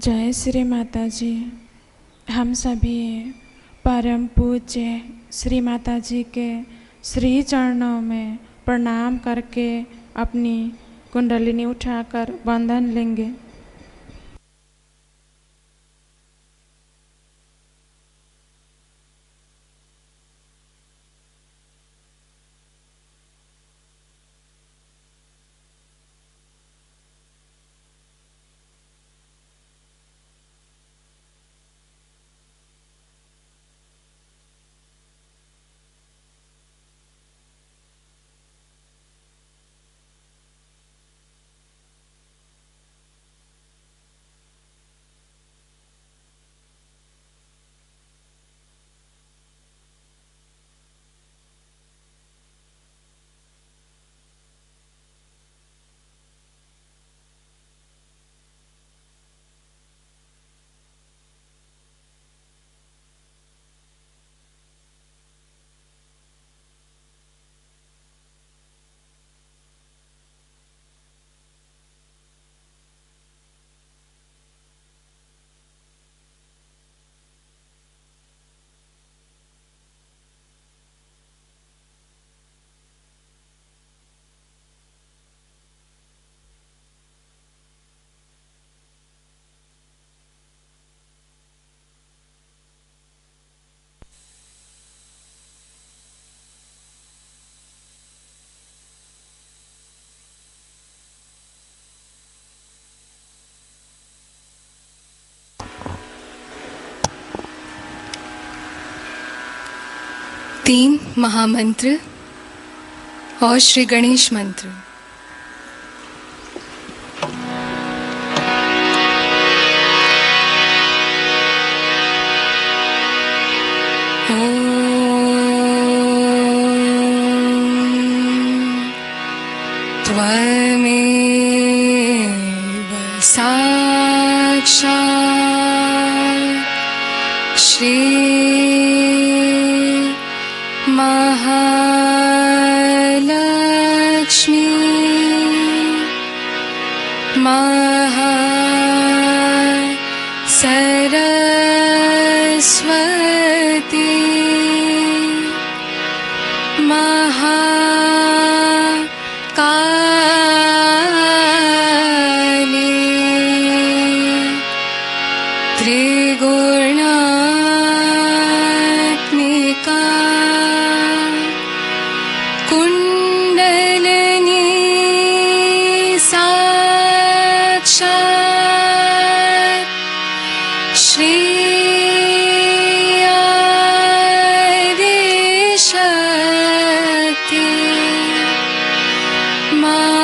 जय श्री माता जी। हम सभी परम पूज्य श्री माता जी के श्री चरणों में प्रणाम करके अपनी कुंडलिनी उठाकर वंदन लेंगे। तीन महामंत्र और श्री गणेश मंत्र। त्वमेव साक्षात् श्री महालक्ष्मी सरस्वती महाकाली त्रिगुणात्मिका कुंडलिनी साक्षात् श्री आदिशक्ति माता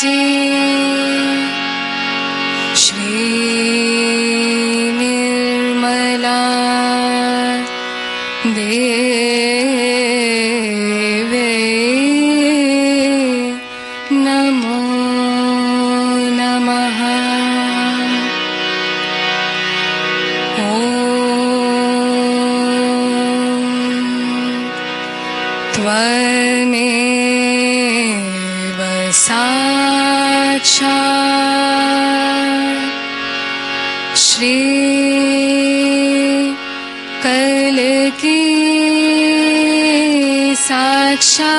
जी। श्री निर्मला देवे नमो नमः। त्वमेव साक्षात् श्री कल्की साक्षात्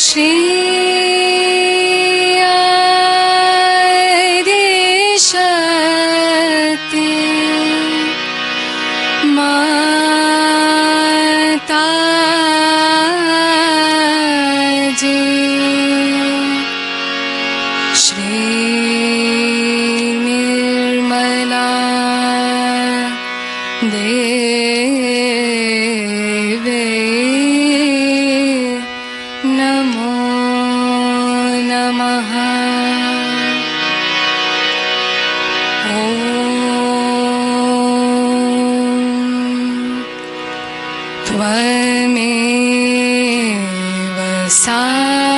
श्री आदिशक्ति माता जी। श्री निर्मला देवे नमो नमः। त्वमेव साक्षात्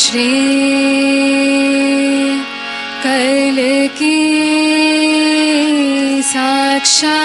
श्री कल्की साक्षात्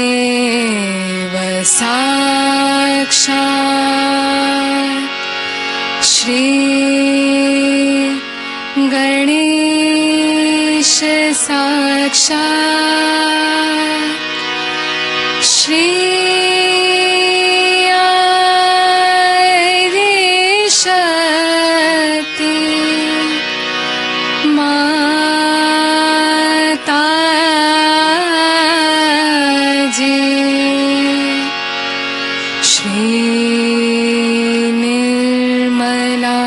त्वमेव साक्षात् श्री गणेश साक्षात् श्री शक्ति माता जी श्री निर्मला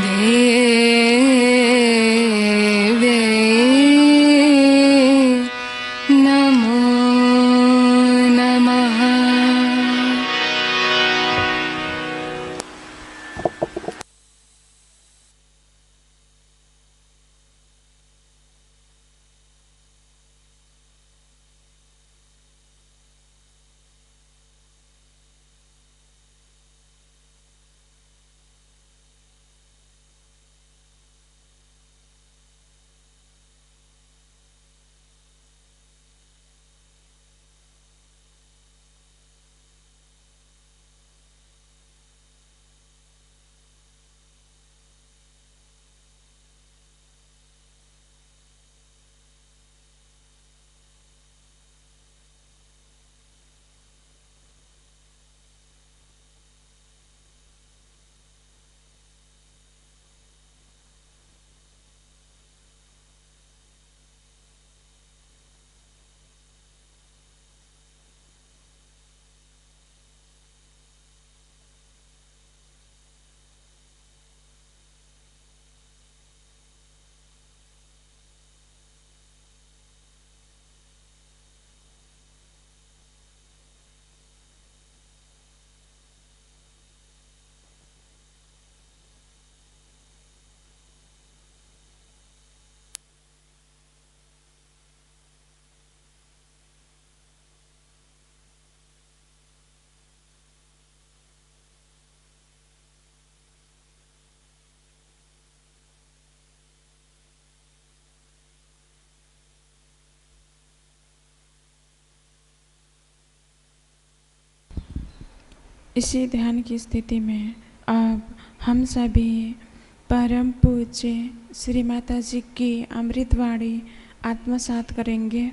देवी नमो नमः। इसी ध्यान की स्थिति में अब हम सभी परम पूज्य श्री माता जी की अमृतवाणी आत्मसात करेंगे।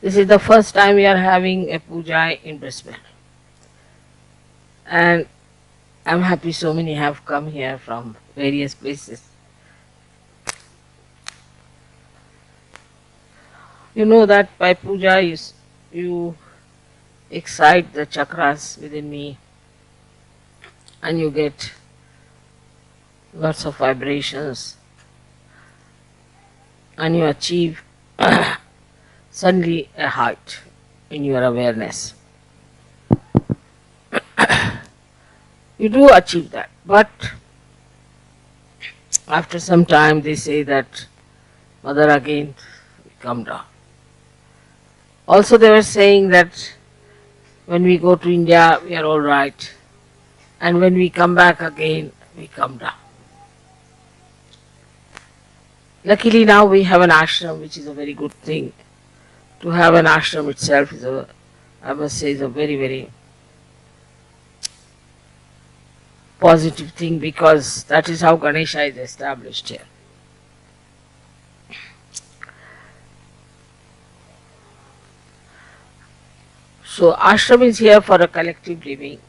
This is the first time we are having a puja in Brisbane, and I'm happy so many have come here from various places. You know that by puja you excite the chakras within me, and you get lots of vibrations, and you achieve suddenly a height in your awareness. You do achieve that, but after some time they say that mother again we come down. Also they were saying that when we go to India we are all right, and when we come back again we come down. Luckily now we have an ashram, which is a very good thing. To have an ashram itself is I must say, is a very, very positive thing, because that is how Ganesha is established here. So ashram is here for a collective living,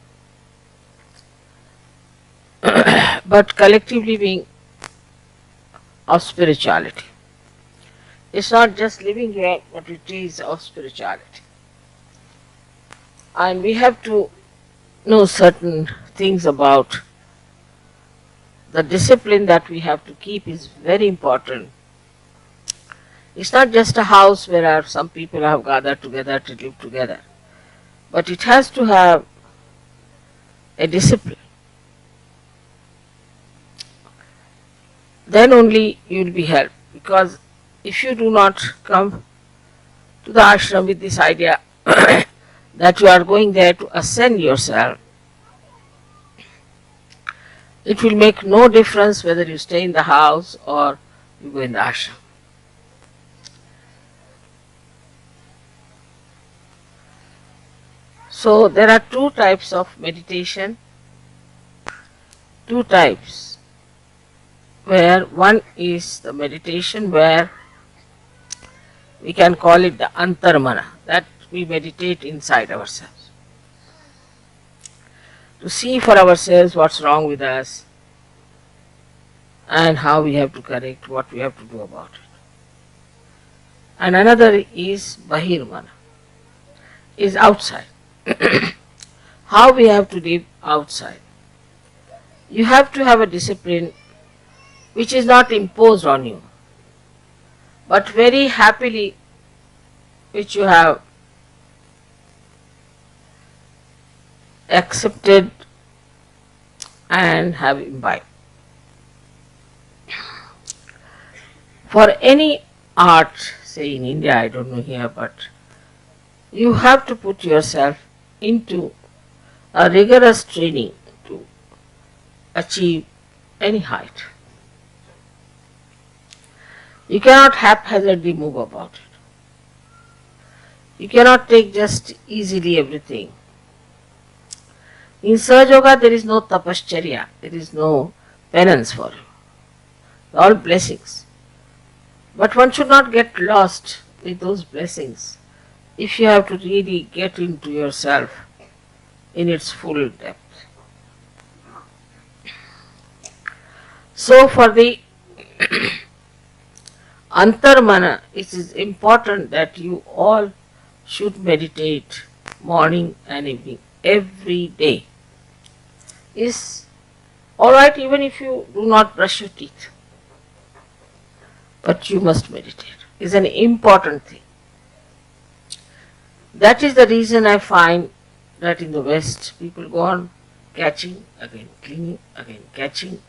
but collective living of spirituality. It's not just living here, but it is of spirituality. And we have to know certain things about the discipline that we have to keep is very important. It's not just a house where some people have gathered together to live together, but it has to have a discipline. Then only you will be helped, because if you do not come to the ashram with this idea that you are going there to ascend yourself, it will make no difference whether you stay in the house or you go in the ashram. So there are two types of meditation, two types, where one is the meditation where we can call it the antarmana, that we meditate inside ourselves, to see for ourselves what's wrong with us and how we have to correct, what we have to do about it. And another is bahirmana, is outside. How we have to live outside. You have to have a discipline which is not imposed on you, but very happily which you have accepted and have imbibed. For any art, say in India, I don't know here, but you have to put yourself into a rigorous training to achieve any height. You cannot haphazardly move about it. You cannot take just easily everything. In Sahaja Yoga there is no tapascharya, there is no penance for you. All blessings. But one should not get lost with those blessings if you have to really get into yourself in its full depth. So for the antarmana, it is important that you all should meditate morning and evening, every day. Is alright even if you do not brush your teeth, but you must meditate. It's an important thing. That is the reason I find that in the West people go on catching, again cleaning, again catching.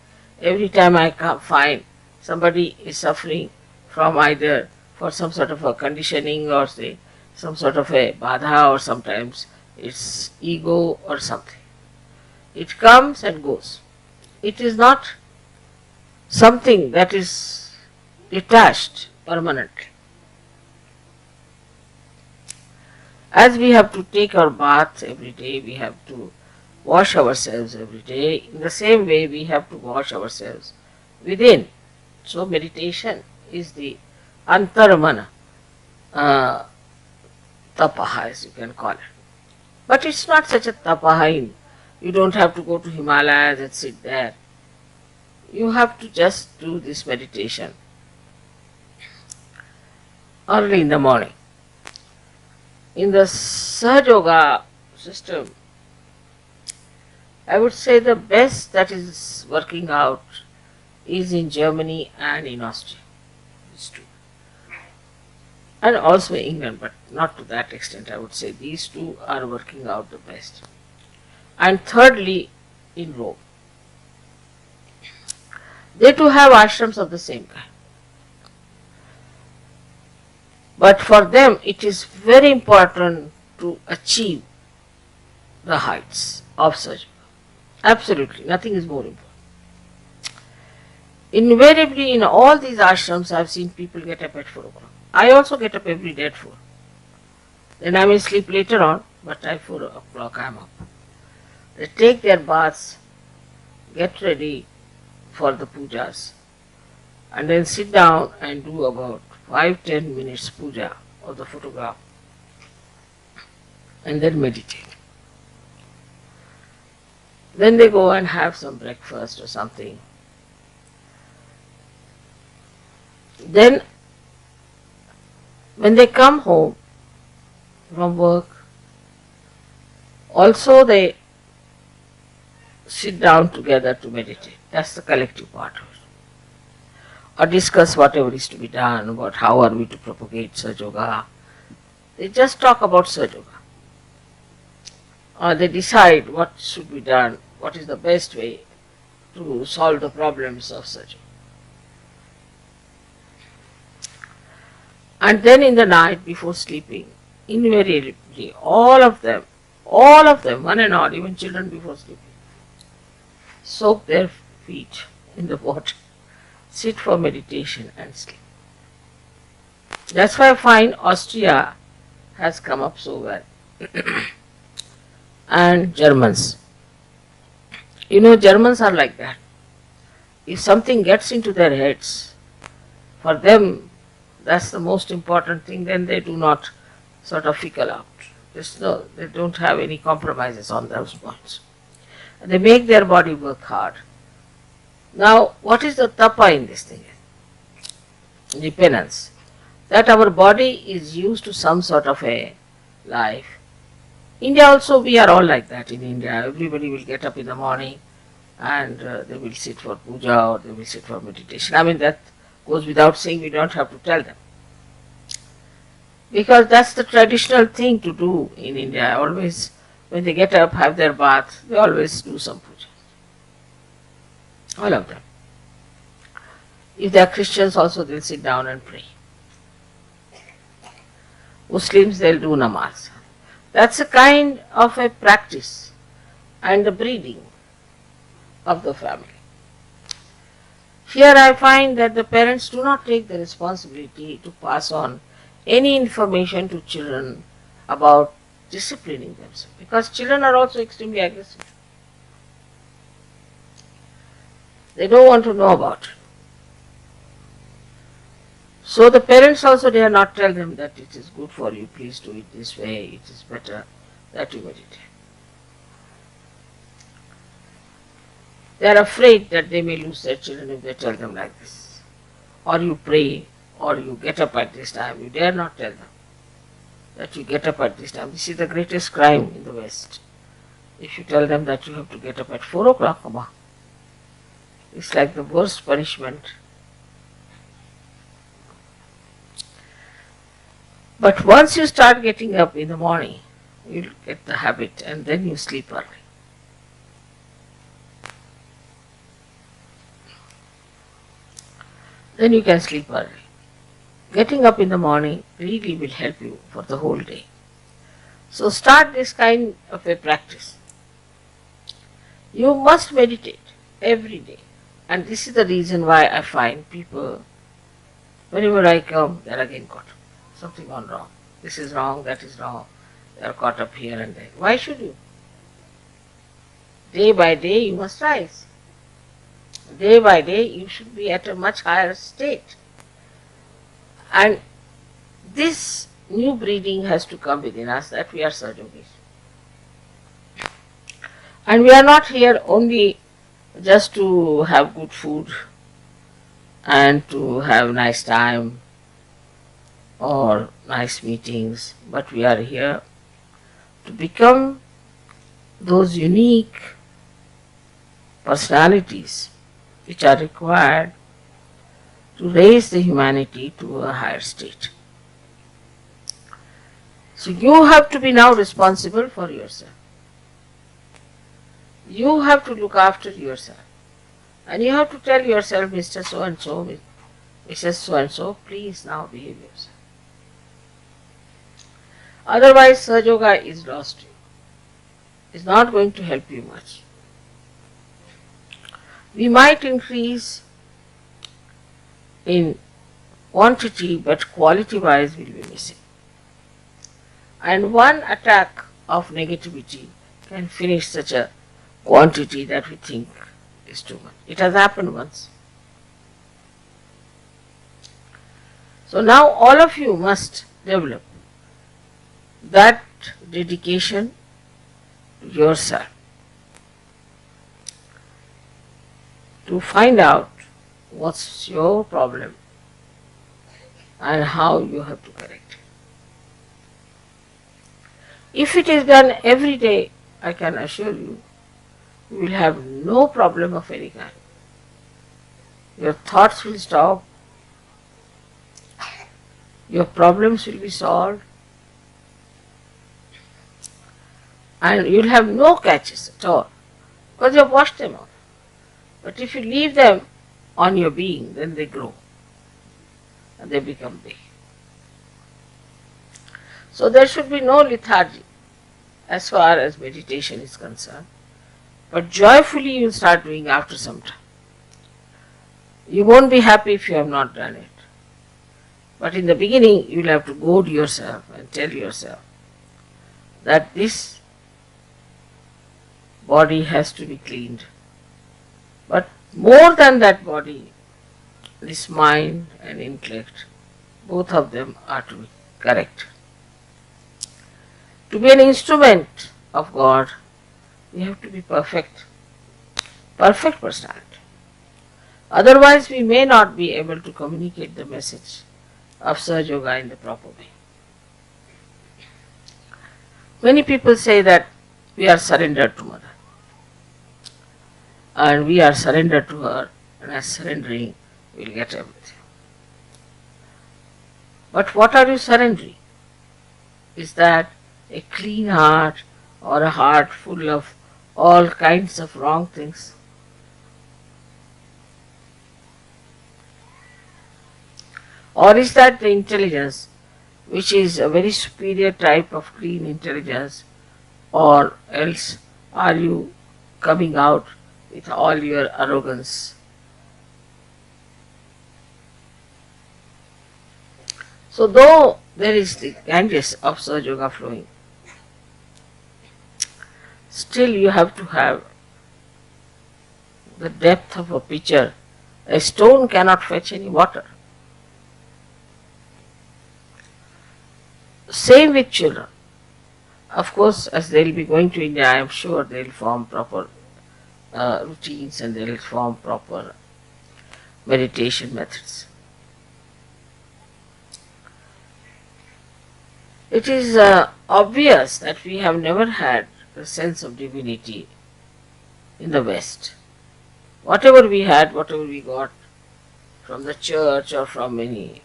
Every time I find somebody is suffering from either for some sort of a conditioning or say some sort of a badha, or sometimes it's ego or something. It comes and goes. It is not something that is detached permanently. As we have to take our bath every day, we have to wash ourselves every day. In the same way, we have to wash ourselves within. So meditation is the antarmana, tapaha as you can call it. But it's not such a tapaha. You don't have to go to Himalayas and sit there. You have to just do this meditation early in the morning. In the Sahaja Yoga system, I would say the best that is working out is in Germany and in Austria. These two. And also England, but not to that extent. I would say these two are working out the best. And thirdly, in Rome. They too have ashrams of the same kind. But for them it is very important to achieve the heights of Sahaja Yoga. Absolutely, nothing is more important. Invariably in all these ashrams I have seen people get up at 4 o'clock. I also get up every day at 4. Then I may sleep later on, but at 4 o'clock I am up. They take their baths, get ready for the pujas, and then sit down and do about 5-10 minutes puja of the photograph, and then meditate. Then they go and have some breakfast or something. Then when they come home from work, also they sit down together to meditate. That's the collective part of it. Or discuss whatever is to be done, about how are we to propagate Sahaja Yoga. They just talk about Sahaja Yoga. Or they decide what should be done, what is the best way to solve the problems of Sahaja Yoga. And then in the night before sleeping, invariably all of them, one and all, even children before sleeping, soak their feet in the water, sit for meditation and sleep. That's why I find Austria has come up so well. And Germans. You know, Germans are like that. If something gets into their heads, for them that's the most important thing, then they do not sort of fickle out. They don't have any compromises on those points. They make their body work hard. Now, what is the tapa in this thing? The penance. That our body is used to some sort of a life. India also, we are all like that in India. Everybody will get up in the morning and they will sit for puja or they will sit for meditation. I mean, that goes without saying, we don't have to tell them. Because that's the traditional thing to do in India. Always, when they get up, have their bath, they always do some puja. All of them. If they are Christians also, they'll sit down and pray. Muslims, they'll do namaz. That's a kind of a practice and the breeding of the family. Here I find that the parents do not take the responsibility to pass on any information to children about disciplining themselves, because children are also extremely aggressive. They don't want to know about it. So the parents also dare not tell them that it is good for you, please do it this way, it is better that you meditate. They are afraid that they may lose their children if they tell them like this. Or you pray, or you get up at this time. You dare not tell them that you get up at this time. This is the greatest crime in the West. If you tell them that you have to get up at 4 o'clock, it's like the worst punishment. But once you start getting up in the morning, you'll get the habit and then you sleep early. Then you can sleep early. Getting up in the morning really will help you for the whole day. So start this kind of a practice. You must meditate every day. And this is the reason why I find people, whenever I come, they are again caught up. Something gone wrong. This is wrong, that is wrong. They are caught up here and there. Why should you? Day by day you must rise. Day by day you should be at a much higher state. And this new breeding has to come within us, that we are Sahaja Yogis. And we are not here only just to have good food and to have nice time or nice meetings, but we are here to become those unique personalities which are required to raise the humanity to a higher state. So you have to be now responsible for yourself. You have to look after yourself. And you have to tell yourself, Mr. So-and-so, Mrs. So-and-so, please now behave yourself. Otherwise, Sahaja Yoga is lost to you. It's not going to help you much. We might increase in quantity, but quality wise will be missing. And one attack of negativity can finish such a quantity that we think is too much. It has happened once. So now all of you must develop that dedication to yourself to find out what's your problem and how you have to correct it. If it is done every day, I can assure you, you will have no problem of any kind. Your thoughts will stop, your problems will be solved, and you will have no catches at all because you have washed them off. But if you leave them on your being, then they grow and they become big. So there should be no lethargy as far as meditation is concerned, but joyfully you will start doing after some time. You won't be happy if you have not done it. But in the beginning, you will have to goad yourself and tell yourself that this body has to be cleaned. But more than that body, this mind and intellect, both of them are to be correct. To be an instrument of God, we have to be perfect personality. Otherwise, we may not be able to communicate the message of Sahaja Yoga in the proper way. Many people say that we are surrendered to Mother and we are surrendered to her, and as surrendering we will get everything. But what are you surrendering? Is that a clean heart or a heart full of all kinds of wrong things? Or is that the intelligence which is a very superior type of clean intelligence, or else are you coming out with all your arrogance? So though there is the Ganges of Sahaja Yoga flowing, still you have to have the depth of a pitcher. A stone cannot fetch any water. Same with children. Of course, as they will be going to India, I am sure they will form proper routines and they will form proper meditation methods. It is obvious that we have never had a sense of divinity in the West. Whatever we had, whatever we got from the church or from any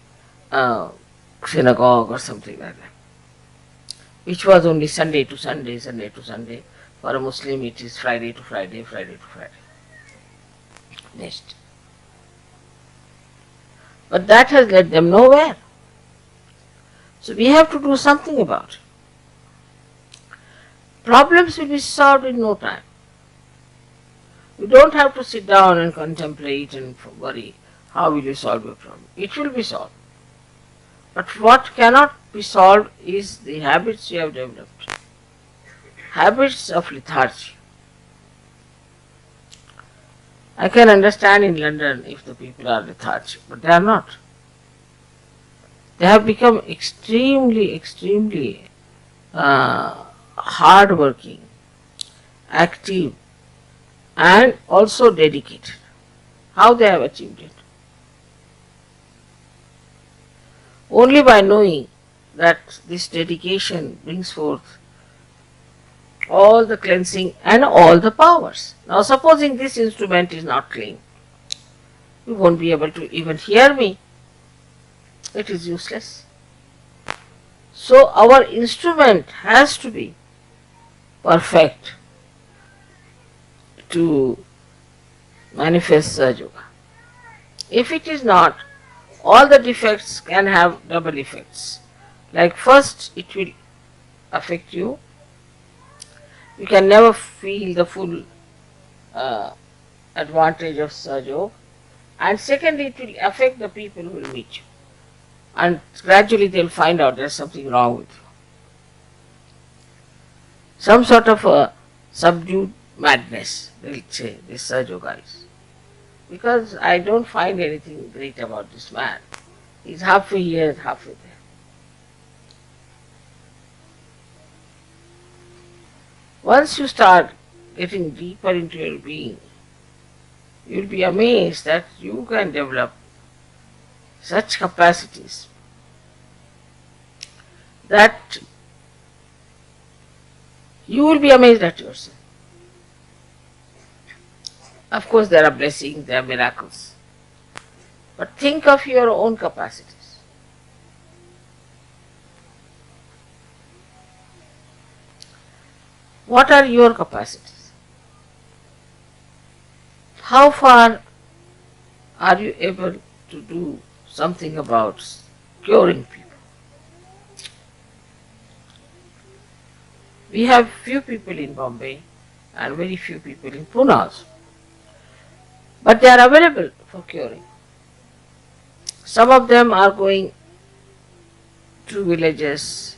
synagogue or something like that, which was only Sunday to Sunday, Sunday to Sunday. For a Muslim it is Friday to Friday, Friday to Friday. Next. But that has led them nowhere. So we have to do something about it. Problems will be solved in no time. You don't have to sit down and contemplate and worry how will you solve your problem. It will be solved. But what cannot be solved is the habits you have developed. Habits of lethargy. I can understand in London if the people are lethargic, but they are not. They have become extremely hard-working, active, and also dedicated. How they have achieved it? Only by knowing that this dedication brings forth all the cleansing and all the powers. Now supposing this instrument is not clean, you won't be able to even hear me. It is useless. So our instrument has to be perfect to manifest Sahaja Yoga. If it is not, all the defects can have double effects. Like first, it will affect you. You can never feel the full advantage of Sahaja Yoga, And secondly, it will affect the people who will meet you. And gradually they will find out there's something wrong with you. Some sort of a subdued madness, they'll say, this Saj Yoga is. Because I don't find anything great about this man. He's halfway here, halfway there. Once you start getting deeper into your being, you'll be amazed that you can develop such capacities that you will be amazed at yourself. Of course, there are blessings, there are miracles. But think of your own capacities. What are your capacities? How far are you able to do something about curing people? We have few people in Bombay and very few people in Pune also. But they are available for curing. Some of them are going to villages.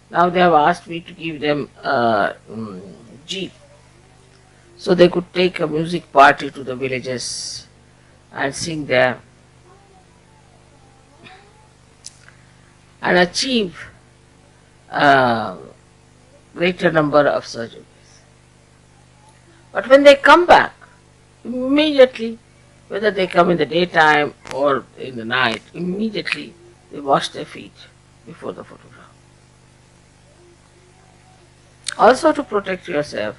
Now they have asked me to give them a jeep, so they could take a music party to the villages and sing there and achieve a greater number of surgeries. But when they come back, immediately, whether they come in the daytime or in the night, immediately they wash their feet before the photograph. Also, to protect yourself,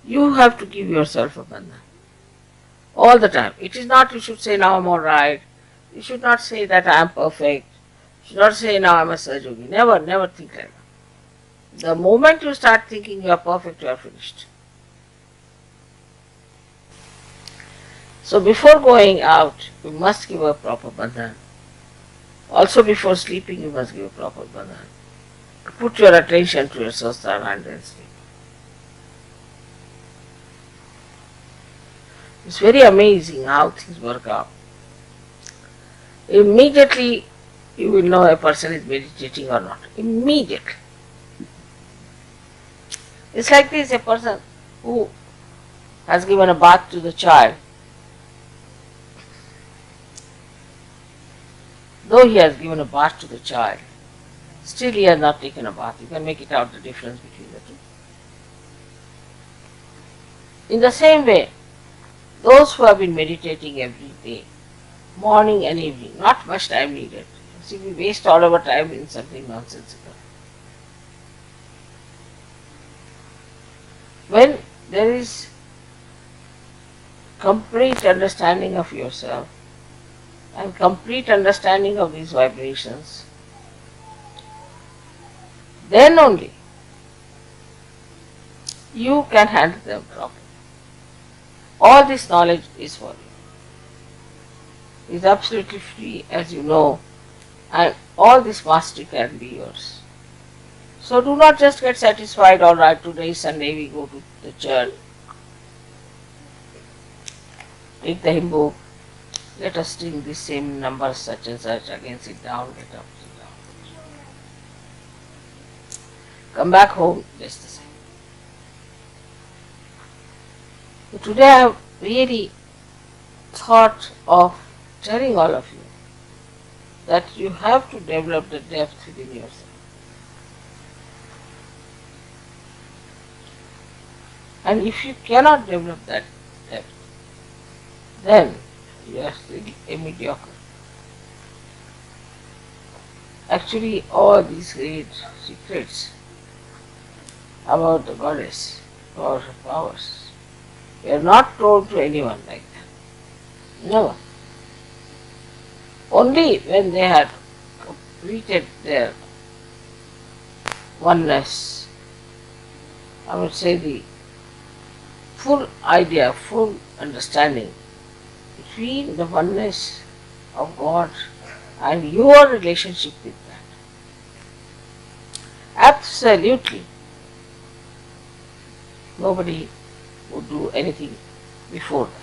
you have to give yourself a bandhan all the time. It is not you should say now I'm alright, you should not say that I am perfect, you should not say now I am a Sahajogi. Never, never think like that. The moment you start thinking you are perfect, you are finished. So before going out, you must give a proper bandhan. Also before sleeping, you must give a proper bandhan. Put your attention to your sastra and then sleep. It's very amazing how things work out. Immediately you will know a person is meditating or not. Immediately. It's like this, a person who has given a bath to the child. Though he has given a bath to the child, still he has not taken a bath. You can make it out the difference between the two. In the same way, those who have been meditating every day, morning and evening, not much time needed. See, we waste all our time in something nonsensical. When there is complete understanding of yourself and complete understanding of these vibrations, then only you can handle them properly. All this knowledge is for you. It is absolutely free, as you know, and all this mastery can be yours. So do not just get satisfied, all right, today is Sunday, we go to the church, take the hymn book, let us sing this same number such and such, again sit down, get up, sit down. Come back home, just the same. So today I have really thought of telling all of you that you have to develop the depth within yourself. And if you cannot develop that depth, then you are still a mediocre. Actually, all these great secrets about the goddess or her powers were not told to anyone like that. Never. Only when they had completed their oneness, I would say the full idea, full understanding between the oneness of God and your relationship with that. Absolutely. Nobody would do anything before that.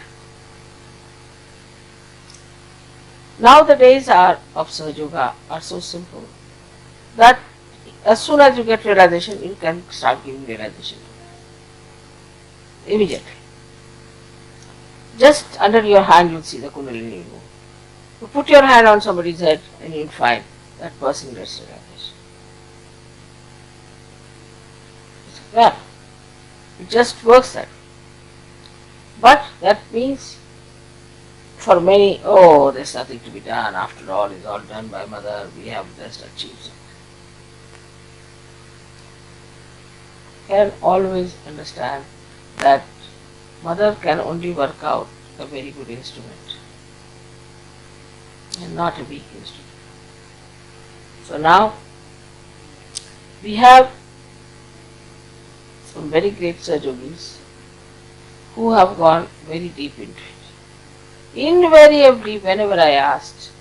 Now the days of Sahaja Yoga are so simple that as soon as you get realization, you can start giving realization immediately. Just under your hand you will see the Kundalini move. You put your hand on somebody's head and you will find that person gets realization. Yeah, it just works that way. But that means for many, oh, there's nothing to be done, after all, it's all done by Mother, we have just achieved something. Can always understand that Mother can only work out a very good instrument and not a weak instrument. So now we have some very great Sajogis who have gone very deep into it. Invariably, whenever I asked,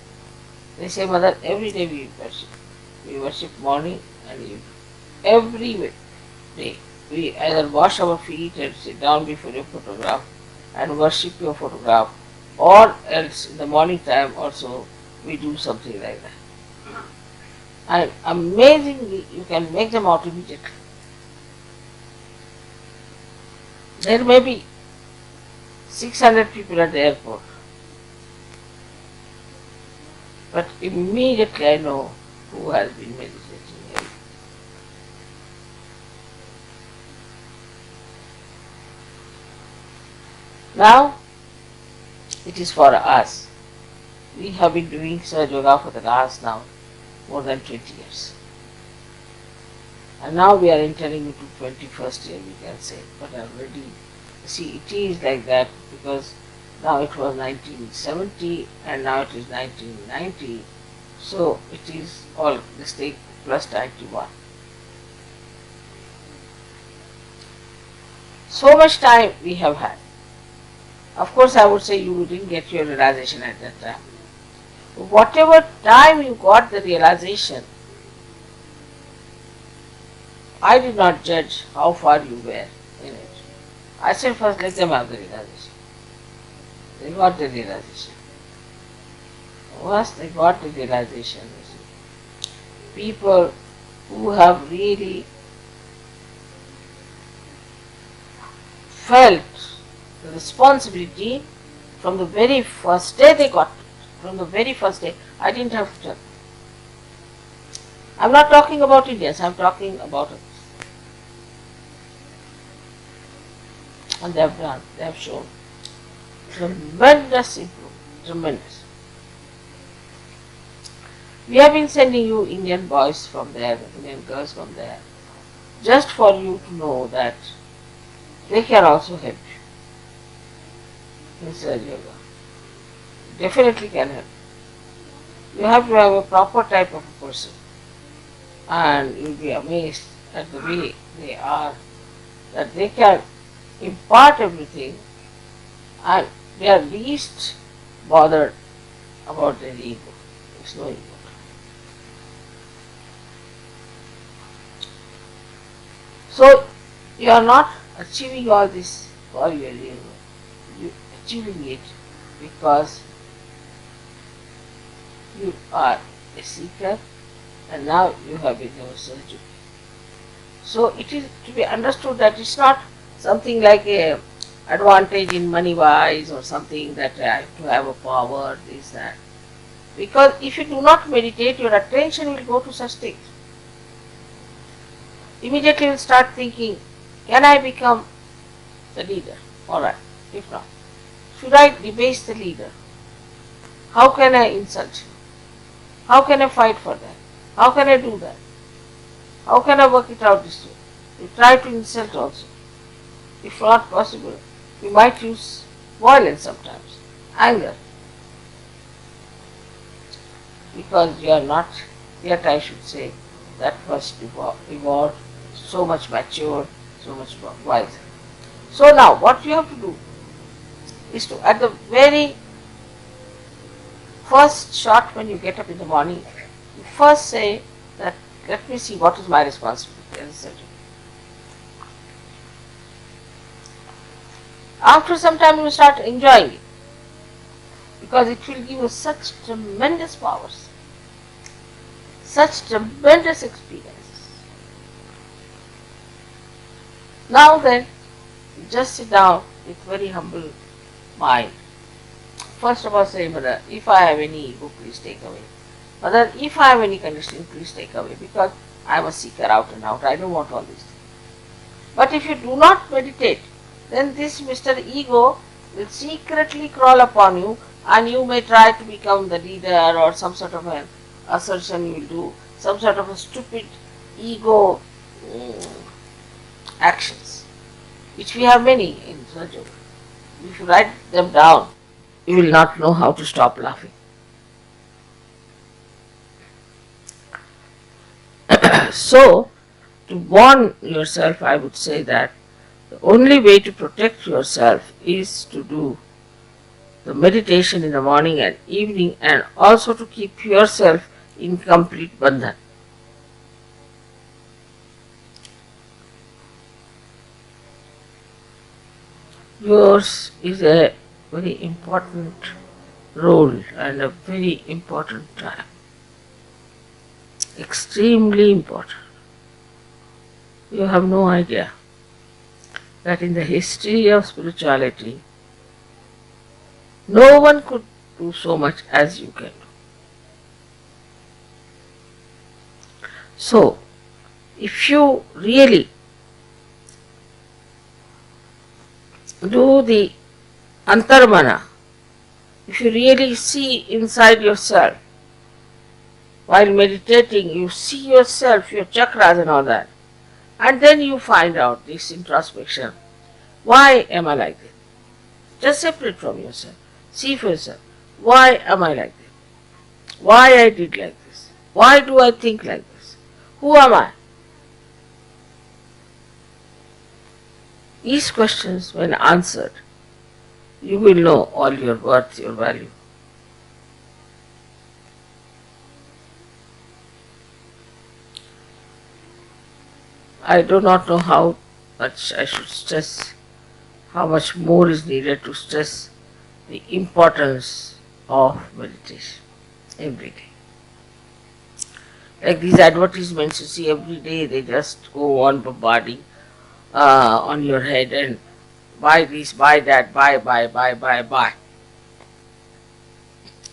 they say, Mother, every day we worship. We worship morning and evening. Every day. We either wash our feet and sit down before your photograph and worship your photograph, or else in the morning time also we do something like that. And amazingly, you can make them out immediately. There may be 600 people at the airport, but immediately I know who has been meditating here. Now, it is for us. We have been doing Sahaja Yoga for the last now more than 20 years. And now we are entering into 21st year, we can say. But already, see, it is like that because now it was 1970 and now it is 1990. So it is all this take plus 91. So much time we have had. Of course, I would say you didn't get your realization at that time. Whatever time you got the realization, I did not judge how far you were in it. I said first let them have the realization. They got the realization. Once they got the realization, people who have really felt the responsibility from the very first day they got it. From the very first day, I didn't have to tell. I'm not talking about Indians, I'm talking about others. And they have done, they have shown tremendous improvement, tremendous. We have been sending you Indian boys from there, Indian girls from there, just for you to know that they can also help you in Sahaja Yoga. Definitely can help. You have to have a proper type of a person, and you will be amazed at the way they are, that they can impart everything and they are least bothered about their ego. It's no ego. So you are not achieving all this for your ego. You are achieving it because you are a seeker and now you have become a searcher. So it is to be understood that it's not something like a advantage in money wise or something that I have to have a power, this, that. Because if you do not meditate, your attention will go to such things. Immediately you will start thinking, can I become the leader? Alright, if not, should I debase the leader? How can I insult him? How can I fight for that? How can I do that? How can I work it out this way? You try to insult also. If not possible, you might use violence sometimes, anger. Because you are not, yet I should say, that much evolved, so much matured, so much wiser. So now, what you have to do is to, at the very first shot when you get up in the morning, you first say that, let me see what is my responsibility as a surgeon. After some time you start enjoying it. because it will give us such tremendous powers, such tremendous experiences. Now then, just sit down with very humble mind. First of all say, Mother, if I have any ego, please take away. Mother, if I have any conditioning, please take away, because I am a seeker out and out. I don't want all these things. But if you do not meditate, then this Mr. Ego will secretly crawl upon you, and you may try to become the leader, or some sort of an assertion you will do, some sort of a stupid ego actions, which we have many in Sahaja. If you write them down, you will not know how to stop laughing. So, to warn yourself, I would say that the only way to protect yourself is to do the meditation in the morning and evening, and also to keep yourself in complete bandhan. Yours is a very important role and a very important time. Extremely important. You have no idea that in the history of spirituality, no one could do so much as you can do. So, if you really do the antarmana, if you really see inside yourself, while meditating, you see yourself, your chakras and all that, and then you find out this introspection. Why am I like this? Just separate from yourself. See for yourself. Why am I like this? Why I did like this? Why do I think like this? Who am I? These questions, when answered, you will know all your worth, your value. I do not know how much I should stress, how much more is needed to stress the importance of meditation every day. Like these advertisements you see every day, they just go on bombarding on your head and buy this, buy that, buy.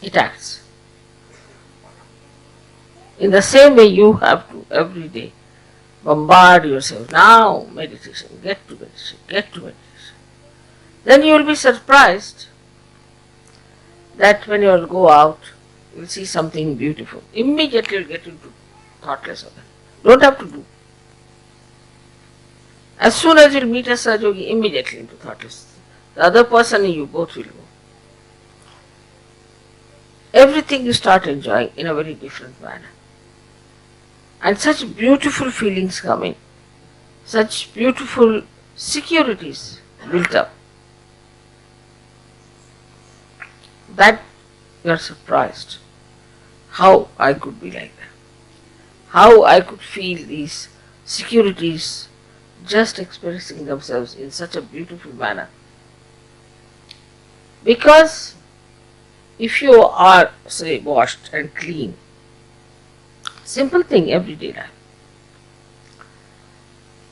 It acts. In the same way, you have to every day bombard yourself. Now meditation, get to meditation, get to meditation. Then you will be surprised that when you will go out, you will see something beautiful. Immediately you will get into thoughtless of it. Don't have to do. As soon as you will meet a Sahajogi, immediately into thoughtless. The other person and you both will go. Everything you start enjoying in a very different manner. And such beautiful feelings come in, such beautiful securities built up, that you are surprised how I could be like that, how I could feel these securities just expressing themselves in such a beautiful manner. Because if you are, say, washed and clean, simple thing, everyday life,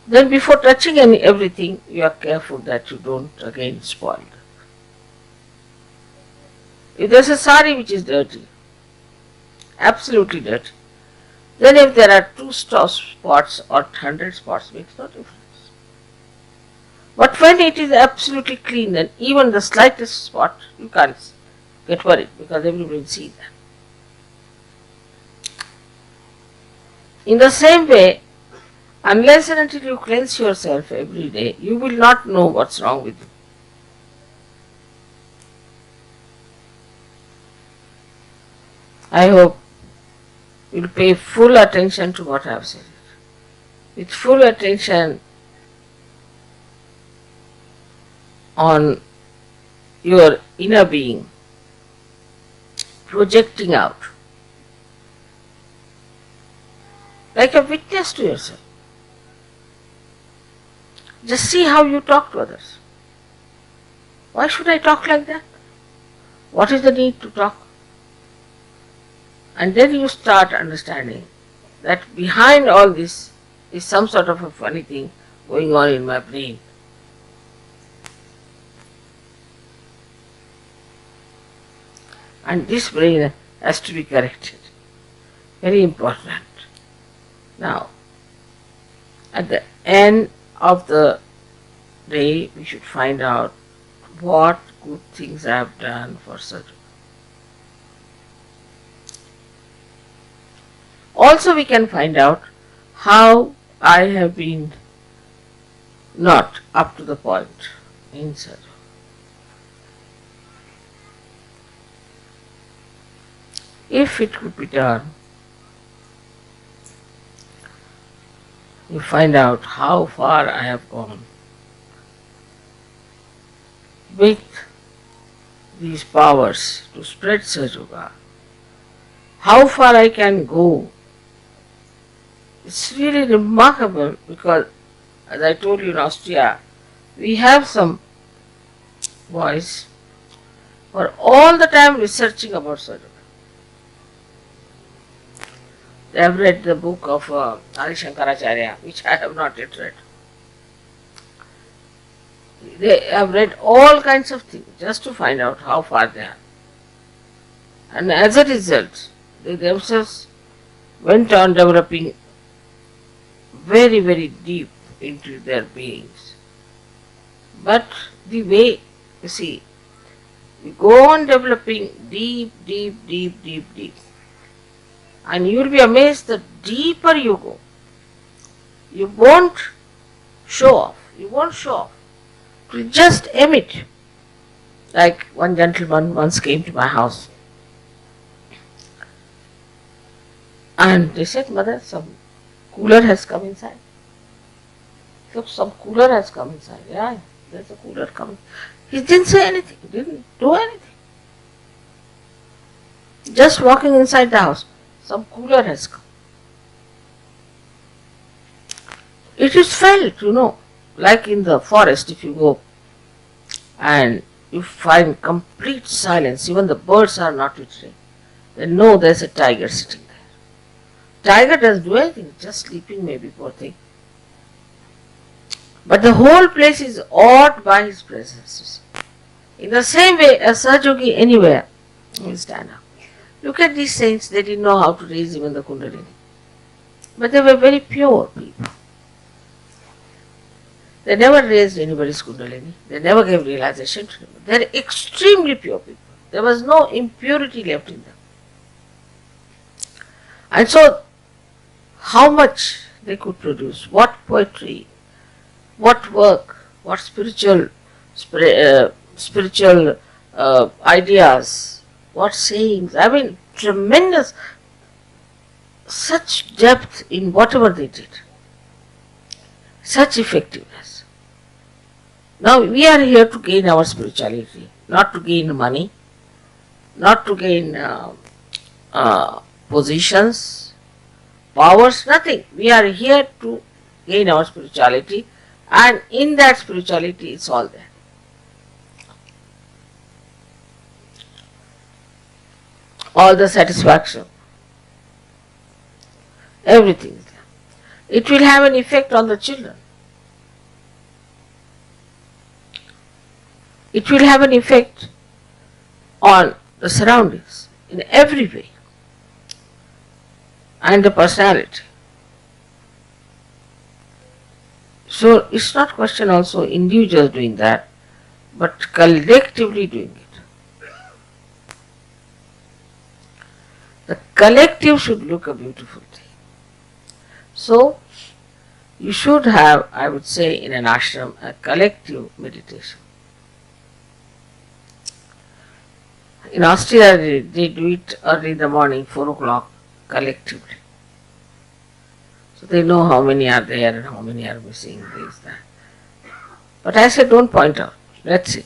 then before touching everything, you are careful that you don't again spoil it. If there is a sari which is dirty, absolutely dirty, then if there are 2 spots or 100 spots, makes no difference. But when it is absolutely clean, then even the slightest spot, you can't get worried, because everybody will see that. In the same way, unless and until you cleanse yourself every day, you will not know what's wrong with you. I hope you will pay full attention to what I have said. With full attention on your inner being, projecting out, like a witness to yourself. Just see how you talk to others. Why should I talk like that? What is the need to talk? And then you start understanding that behind all this is some sort of a funny thing going on in my brain. And this brain has to be corrected. Very important. Now, at the end of the day, we should find out what good things I have done for sadhu. Also, we can find out how I have been not up to the point in sadhu. If it could be done, you find out how far I have gone with these powers to spread Sahaja, how far I can go. It's really remarkable because, as I told you in Austria, we have some boys who are all the time researching about Sahaja. They have read the book of Adi Shankaracharya, which I have not yet read. They have read all kinds of things just to find out how far they are. And as a result, they themselves went on developing very, very deep into their beings. But the way, you see, you go on developing deep, and you will be amazed the deeper you go, you won't show off. You won't show off. You just emit. Like one gentleman once came to my house and they said, "Mother, some cooler has come inside." So some cooler has come inside. Yeah, there's a cooler coming. He didn't say anything. He didn't do anything. Just walking inside the house. Some cooler has come. It is felt, like in the forest if you go and you find complete silence, even the birds are not twittering. They know there's a tiger sitting there. Tiger doesn't do anything, just sleeping maybe, poor thing. But the whole place is awed by his presence. In the same way, a Sahajogi anywhere will stand up. Look at these saints, they didn't know how to raise even the Kundalini. But they were very pure people. They never raised anybody's Kundalini. They never gave realization to them. They are extremely pure people. There was no impurity left in them. And so, how much they could produce, what poetry, what work, what spiritual ideas, what sayings, I mean, tremendous, such depth in whatever they did, such effectiveness. Now we are here to gain our spirituality, not to gain money, not to gain positions, powers, nothing. We are here to gain our spirituality, and in that spirituality it's all there. All the satisfaction, everything is there. It will have an effect on the children. It will have an effect on the surroundings in every way, and the personality. So it's not question also individuals doing that, but collectively doing it. The collective should look a beautiful thing. So, you should have, I would say, in an ashram, a collective meditation. In Austria, they do it early in the morning, 4 o'clock, collectively. So they know how many are there and how many are missing, this, that. But I said, don't point out. Let's see.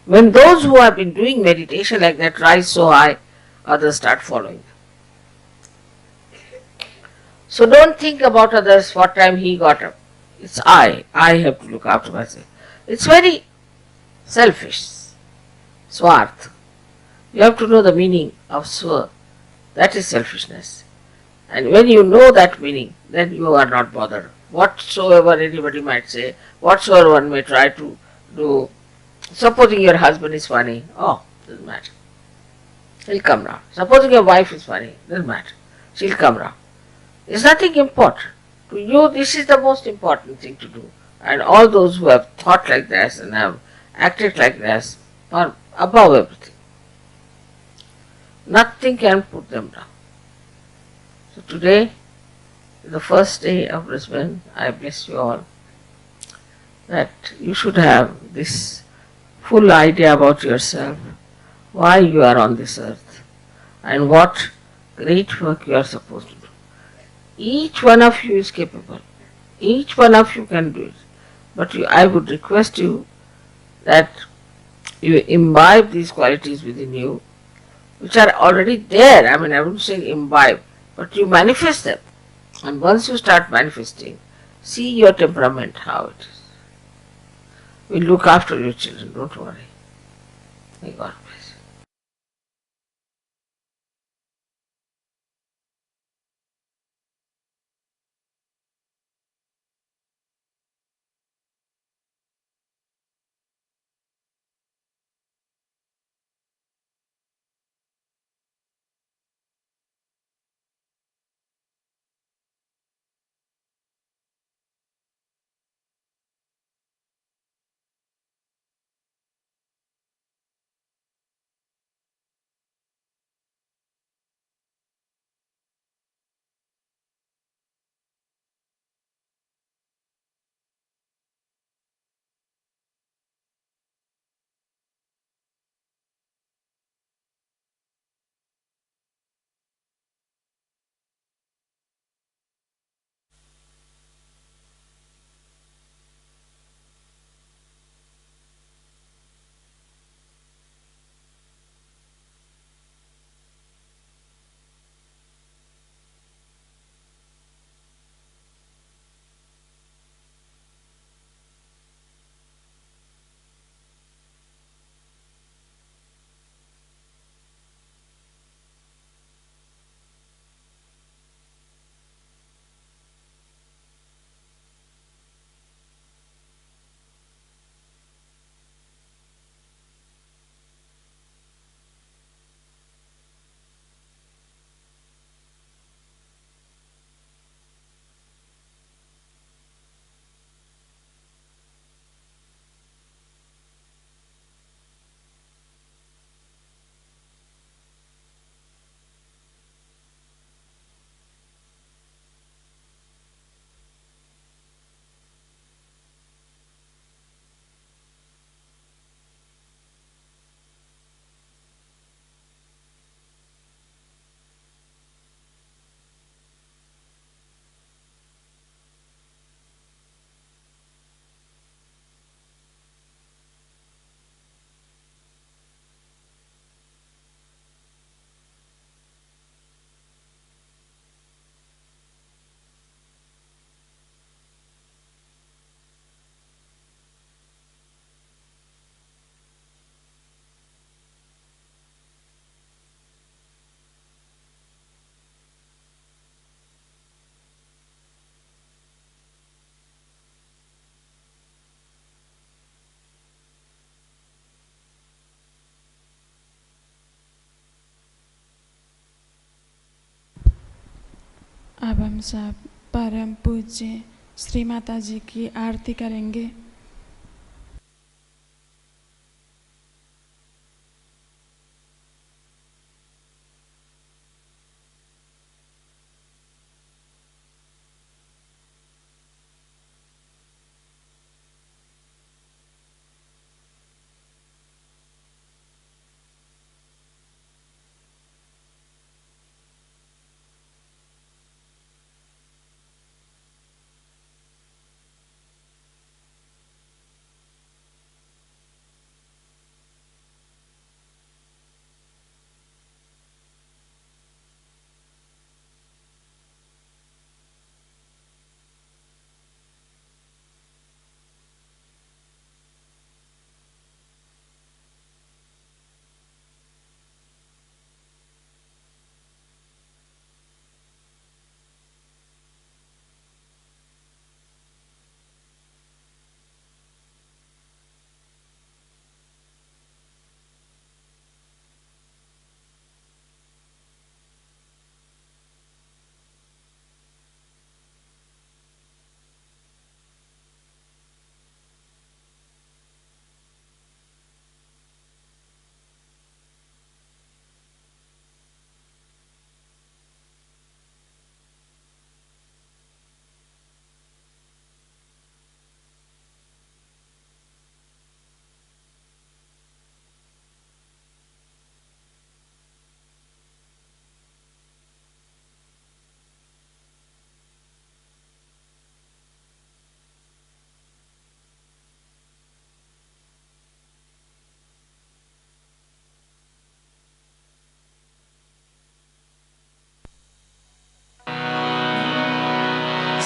When those who have been doing meditation like that rise so high, others start following them. So don't think about others, what time he got up. It's I have to look after myself. It's very selfish. Swarth. You have to know the meaning of swa. That is selfishness. And when you know that meaning, then you are not bothered. Whatsoever anybody might say, whatsoever one may try to do, supposing your husband is funny, oh, doesn't matter. He'll come round. Supposing your wife is funny, doesn't matter. She'll come round. There's nothing important. To you, this is the most important thing to do. And all those who have thought like this and have acted like this are above everything. Nothing can put them down. So today, the first day of Brisbane, I bless you all that you should have this full idea about yourself, why you are on this earth, and what great work you are supposed to do. Each one of you is capable. Each one of you can do it. But I would request you that you imbibe these qualities within you, which are already there. I mean, I wouldn't say imbibe, but you manifest them. And once you start manifesting, see your temperament, how it is. We'll look after your children, don't worry. May God bless you. अब हम सब परम पूज्य श्री माता जी की आरती करेंगे।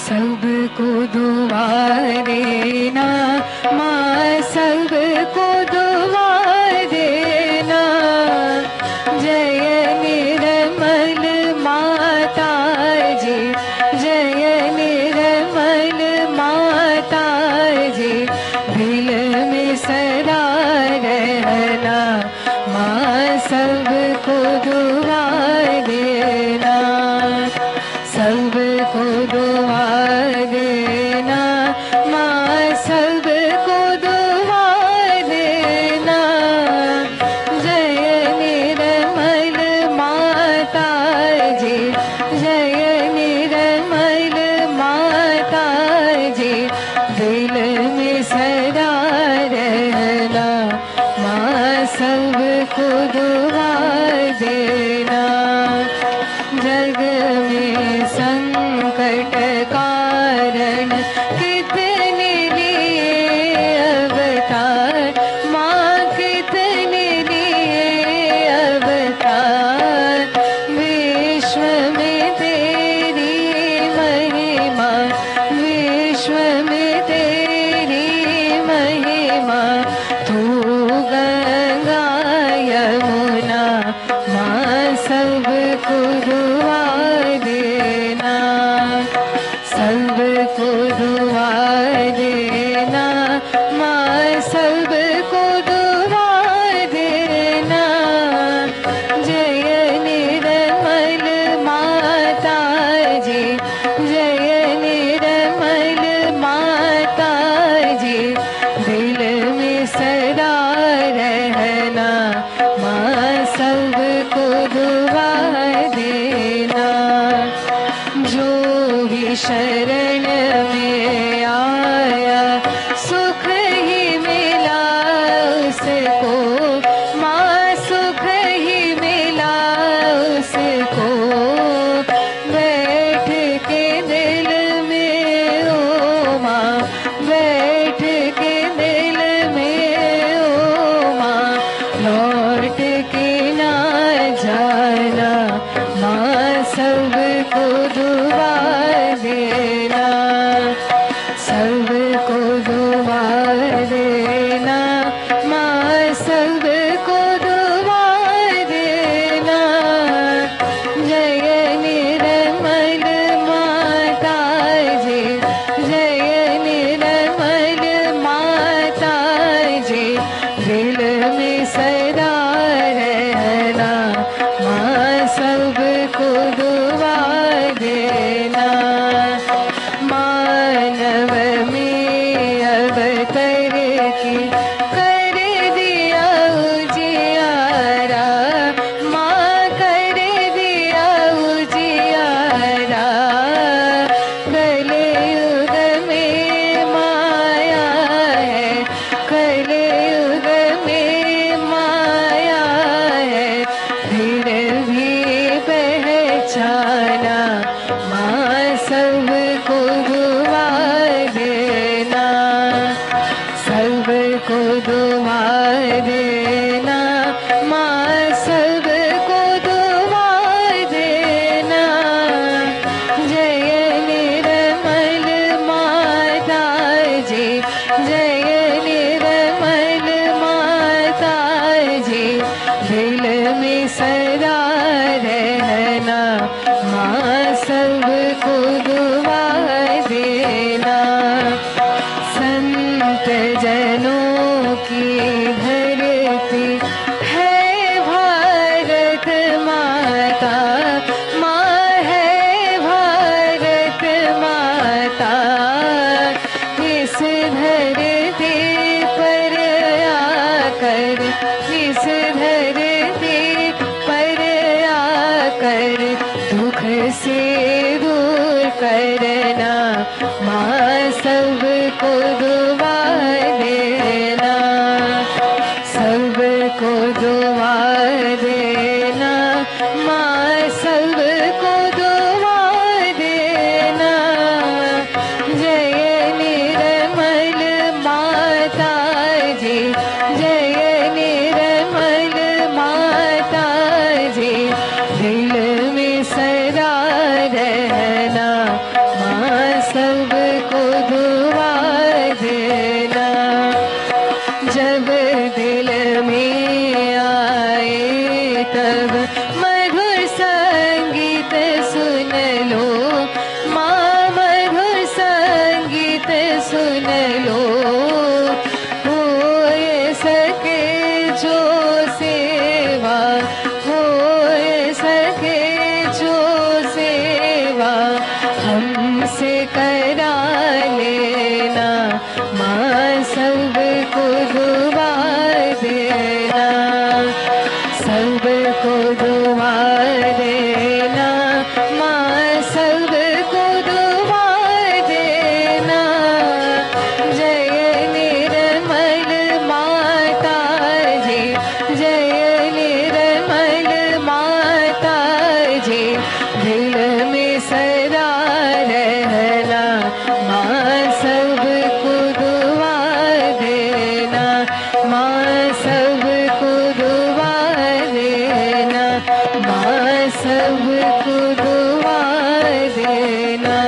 सबको दुआ देना माँ, सबको दुआ देना। जय निर्मल माता जी, जय निर्मल माता जी, दिल में सदा रहना माँ, सबको दुआ देना, सबको दुआ देना माँ, सबको दुआ देना। जय निर्मल माता जी, जय निर्मल माता जी, दिल में सदा रहना माँ, सबको दुआ देना। जग में संकट कारण कितने लिए अवतार माँ, कितने लिए अवतार। विश्व में तेरी महिमा, विश्व में तेरी महिमा। तू गंगा यमुना माँ, सबको दुआ देना, सबको दुआ देना माँ, सबको दुआ देना। जय निर्मल माता जी, जय निर्मल माता जी, दिल में सदा रहना माँ, सबको दुआ देना। जो भी शरण में आया सुख ही मिला उसको माँ, सुख ही मिला उसको। बैठ के दिल में ओ माँ, बैठ के दिल में ओ माँ, लौट के ना जाना माँ, सबको दुआ देना, सबको दुआ देना माँ, सबको दुआ देना। जय निर्मल माता जी, जय निर्मल माता जी, दिल में सदा रहना माँ, सबको दुआ देना। मानव में अवतर की कर दिया उजियारा माँ, कर दिया उजियारा। कलयुग में माया है, कलयुग में माया है, फिर भी पहचाना माँ, सबको दुआ देना, सबको दुआ देना माँ, सबको दुआ देना। जय निर्मल माता जी, जय निर्मल माता जी, दिल में सदा रहना माँ, सबको दुआ देना। संत जनों की धरती है भारत माता माँ, है भारत माता। इस धरती पर आकर, इस धरती पर आकर दुख से दूर करना माँ, सबको दुआ देना, सबको दुआ देना माँ, सबको दुआ देना। जय निर्मल माता जी, जय निर्मल माता जी, दिल में सदा रहना माँ, लो, माँ मधुर संगीत सुन लो। हो सके जो सेवा, हो सके जो सेवा हमसे करा लेना, माँ सबको दुआ देना, सबको दुआ देना, माँ सबको दुआ देना। जय निर्मल माता जी, जय निर्मल माता जी, दिल में सदा रहना, माँ सबको दुआ देना, माँ सबको दुआ देना, माँ सबको दुआ देना।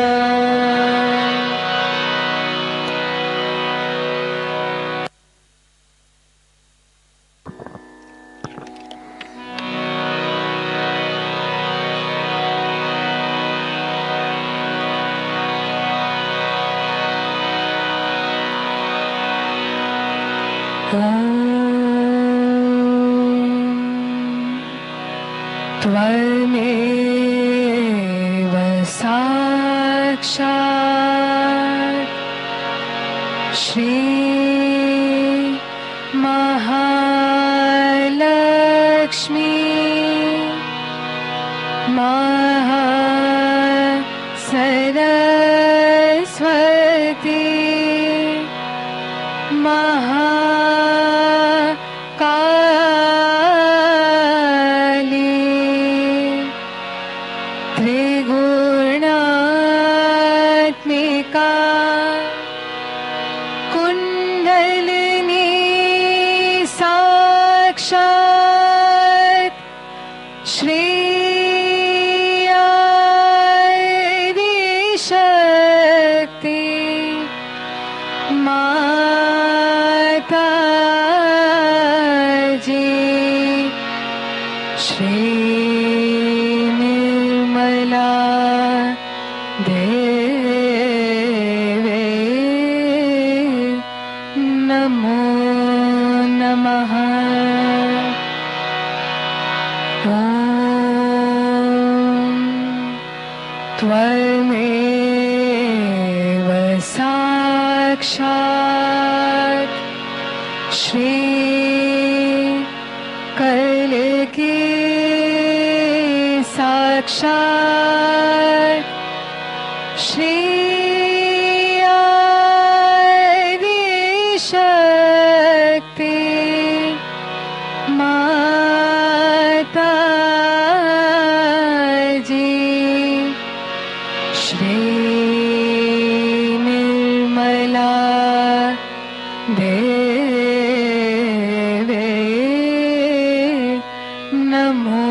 त्वमेव साक्षात् श्री महालक्ष्मी महासरस्वती महाकाली त्रिगुणात्मिका कुंडलिनी साक्षात् श्री शक्ति माता जी, श्री निर्मला देवे नमो नमः। त्वमेव साक्षात् श्री कल्की साक्षात् श्री आदिशक्ति माता जी, श्री निर्मला देवे नमो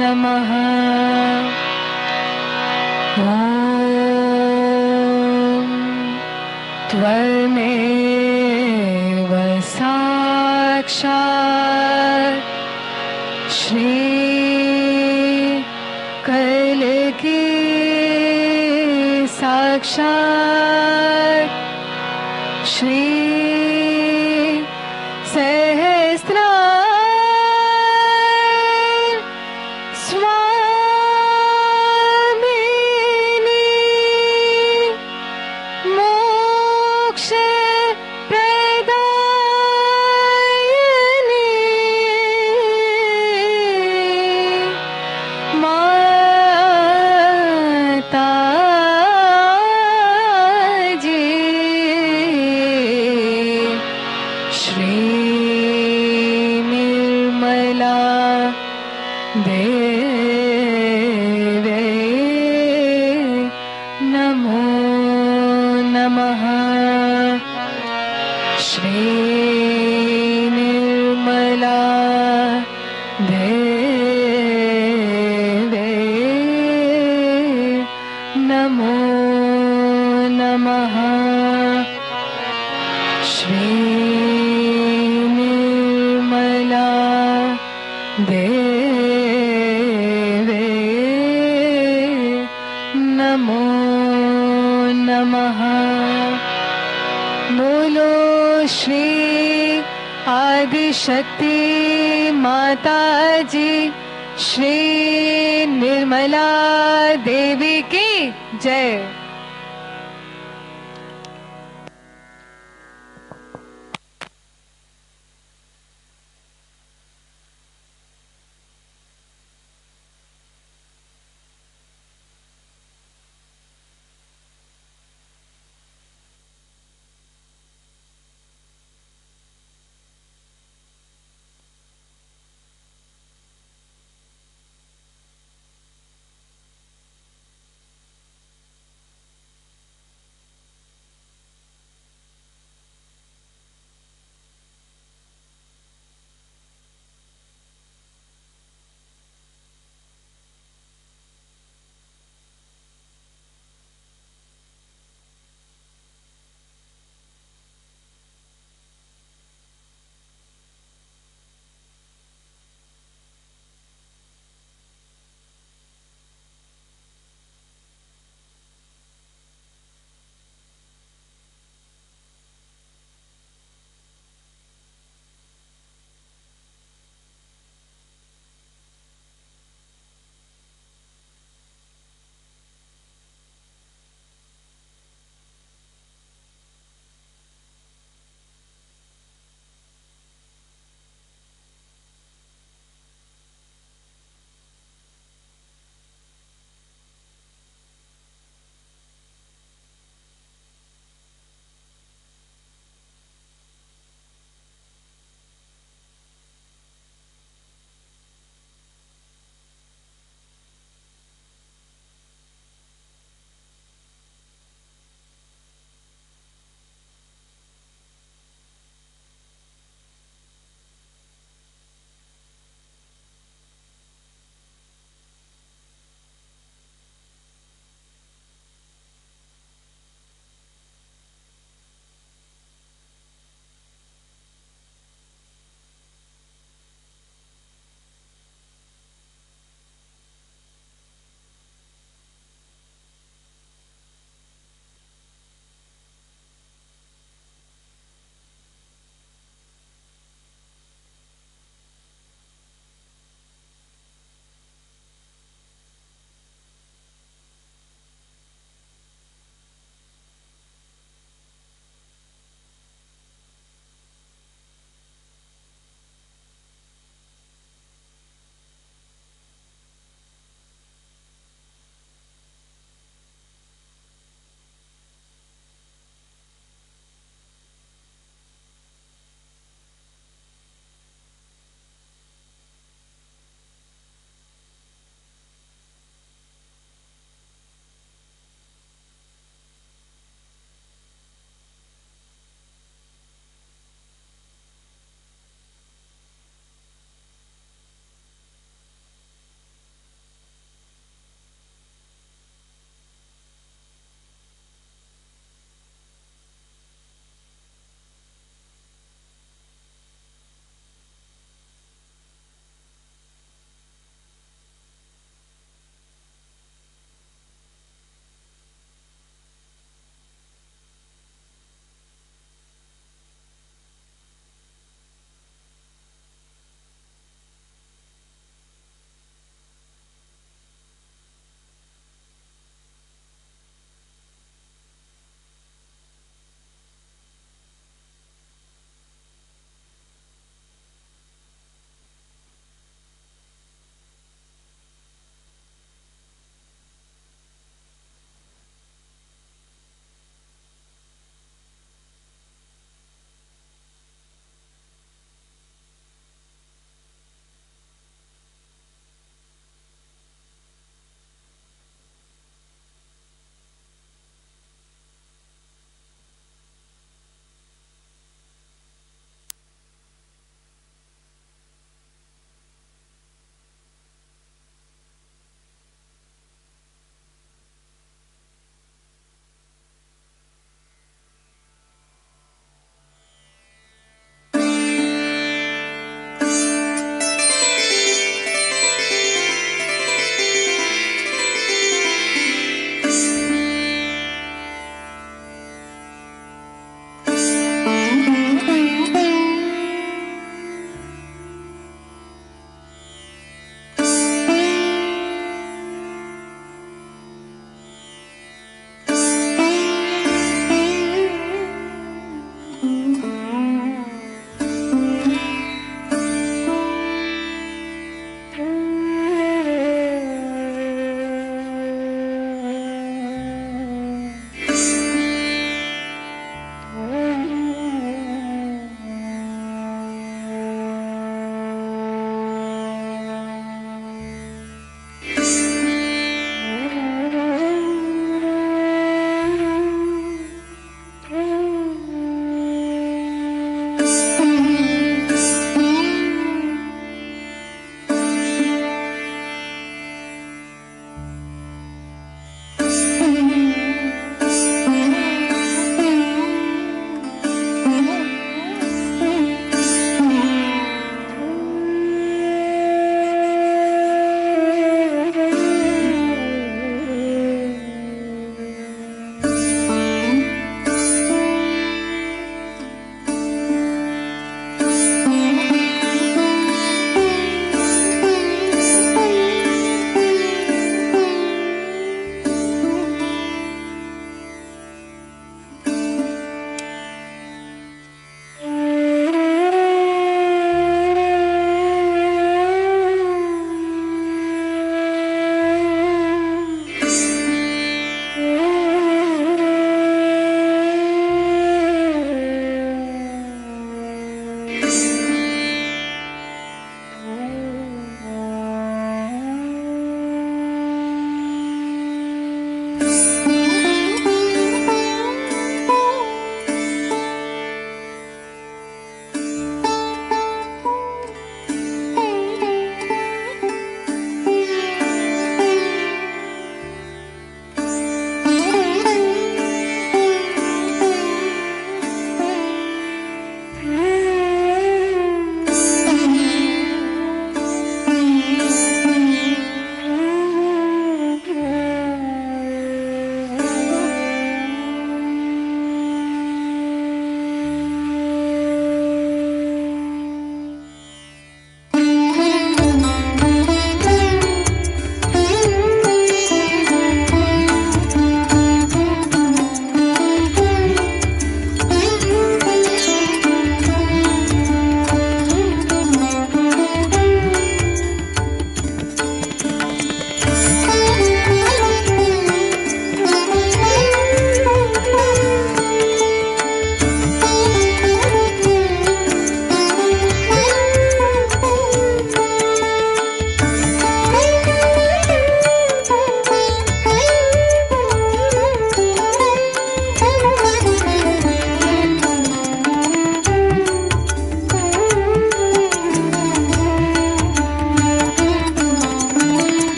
नमः। त्वमेव साक्षात् श्री कल्की साक्षात् श्री सहस्रार स्वामिनी मोक्ष प्रदायिनी माता जी, श्री निर्मला देवे नमो नमः। श्री निर्मला देवे नमो नमः। श्री निर्मला देवे नमो नमः। बोलो श्री आदि शक्ति माता जी, श्री निर्मला देवी की जय।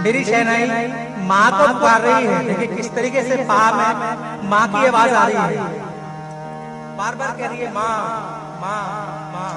मेरी शहनाई माँ को पुकार रही है। देखिए किस तरीके से पा में माँ की आवाज आ रही है, बार बार कह रही है माँ माँ माँ।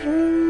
ॐ